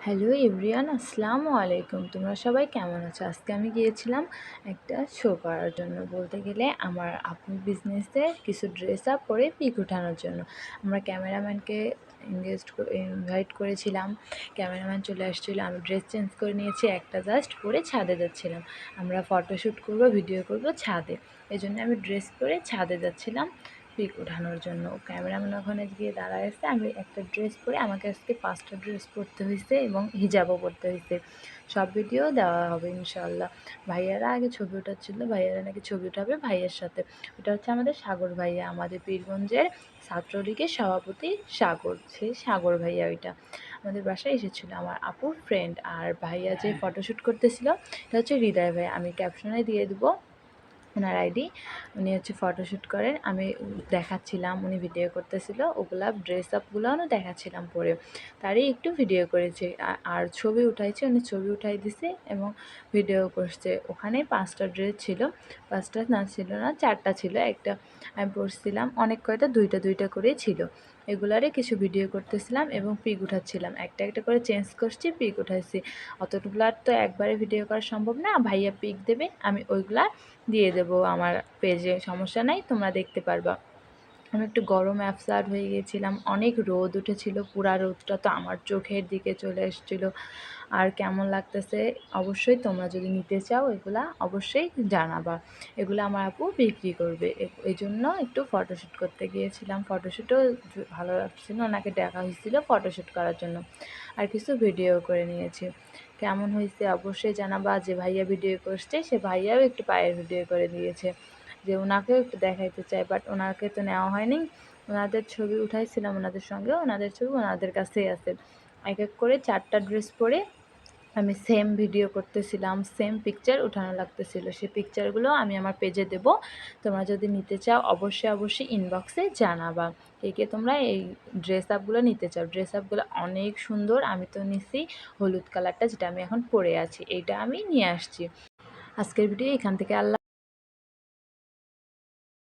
Hello everyone, আসসালামু আলাইকুম। তোমরা সবাই কেমন আছো? আজকে আমি গিয়েছিলাম একটা শো করার জন্য, বলতে গেলে আমার আপুর বিজনেসে কিছু ড্রেস আপ করে পিক ওঠানোর জন্য। আমরা ক্যামেরাম্যানকে ইনভাইট করেছিলাম। ক্যামেরাম্যান চলে আসছিলো, আমি ড্রেস চেঞ্জ করে নিয়েছি, একটা জাস্ট পরে ছাদে যাচ্ছিলাম। আমরা ফটোশ্যুট করব, ভিডিও করব ছাদে, এই জন্য আমি ড্রেস পরে ছাদে যাচ্ছিলাম পিক ওঠানোর জন্য। ক্যামেরাম্যান ওখানে গিয়ে দাঁড়ায় আছে, আমি একটা ড্রেস পরে, আমাকে আজকে 5টা ড্রেস পরতে হয়েছে এবং হিজাবও পরতে হয়েছে। সব ভিডিও দেওয়া হবে ইনশাল্লাহ। ভাইয়ারা আগে ছবি উঠাচ্ছিলো, ভাইয়ারা নাকি ছবি উঠাবে ভাইয়ের সাথে। ওটা হচ্ছে আমাদের সাগর ভাইয়া, আমাদের পীরগঞ্জের ছাত্রলীগের সভাপতি সাগর, সেই সাগর ভাইয়া ওইটা আমাদের বাসায় এসেছিলো, আমার আপুর ফ্রেন্ড। আর ভাইয়া যে ফটোশ্যুট করতেছিল এটা হচ্ছে হৃদয় ভাই, আমি ক্যাপশনে দিয়ে দেবো ওনার আইডি। উনি হচ্ছে ফটোশ্যুট করেন, আমি দেখাচ্ছিলাম, উনি ভিডিও করতেছিল, ওগুলা ড্রেস আপগুলোও দেখাচ্ছিলাম পরে, তারই একটু ভিডিও করেছে। আর ছবি উঠাইছে, উনি ছবি উঠাই দিছে এবং ভিডিও করছে। ওখানে 5টা ড্রেস ছিল, 5টা না ছিল না, 4টা ছিল। একটা আমি পরছিলাম, অনেক কয়টা 2টা 2টা করেই ছিল। এগুলারে কিছু ভিডিও করতেছিলাম এবং পিক উঠাচ্ছিলাম, একটা একটা করে চেঞ্জ করছি, পিক উঠাইছি। অতটুকুলার তো একবারে ভিডিও করা সম্ভব না, ভাইয়া পিক দেবে, আমি ওইগুলা দিয়ে দেবো আমার পেজে, সমস্যা নাই, তোমরা দেখতে পারবা। আমি একটু গরম অ্যাবসার্ট হয়ে গিয়েছিলাম, অনেক রোদ উঠেছিল, পুরা রোদটা তো আমার চোখের দিকে চলে এসেছিলো। আর কেমন লাগতেছে অবশ্যই তোমরা যদি নিতে চাও এগুলা অবশ্যই জানাবা। এগুলো আমার আপু বিক্রি করবে, এই জন্য একটু ফটোশ্যুট করতে গিয়েছিলাম। ফটোশ্যুটও ভালো লাগছিল, ওনাকে দেখা হয়েছিল ফটোশ্যুট করার জন্য। আর কিছু ভিডিও করে নিয়েছি, কেমন হয়েছে অবশ্যই জানাবা। যে ভাইয়া ভিডিও করছে সে ভাইয়াও একটু পায়ের ভিডিও করে দিয়েছে, যে ওনাকেও একটু দেখাইতে চাই, বাট ওনাকে তো নেওয়া হয়নি। ওনাদের ছবি উঠাইছিলাম, ওনাদের সঙ্গে, ওনাদের ছবি ওনাদের কাছেই আছে। এক এক করে 4টা ড্রেস পরে আমি সেম ভিডিও করতেছিলাম, সেম পিকচার উঠানো লাগতেছিল। সেই পিকচারগুলো আমি আমার পেজে দেব, তোমরা যদি নিতে চাও অবশ্যই অবশ্যই ইনবক্সে জানাবা কে কে তোমরা এই ড্রেস আপগুলো নিতে চাও। ড্রেস আপগুলো অনেক সুন্দর, আমি তো নিছি হলুদ কালারটা, যেটা আমি এখন পরে আছি, এইটা আমি নিয়ে আসছি। আজকের ভিডিও এখান থেকে আল্লাহ।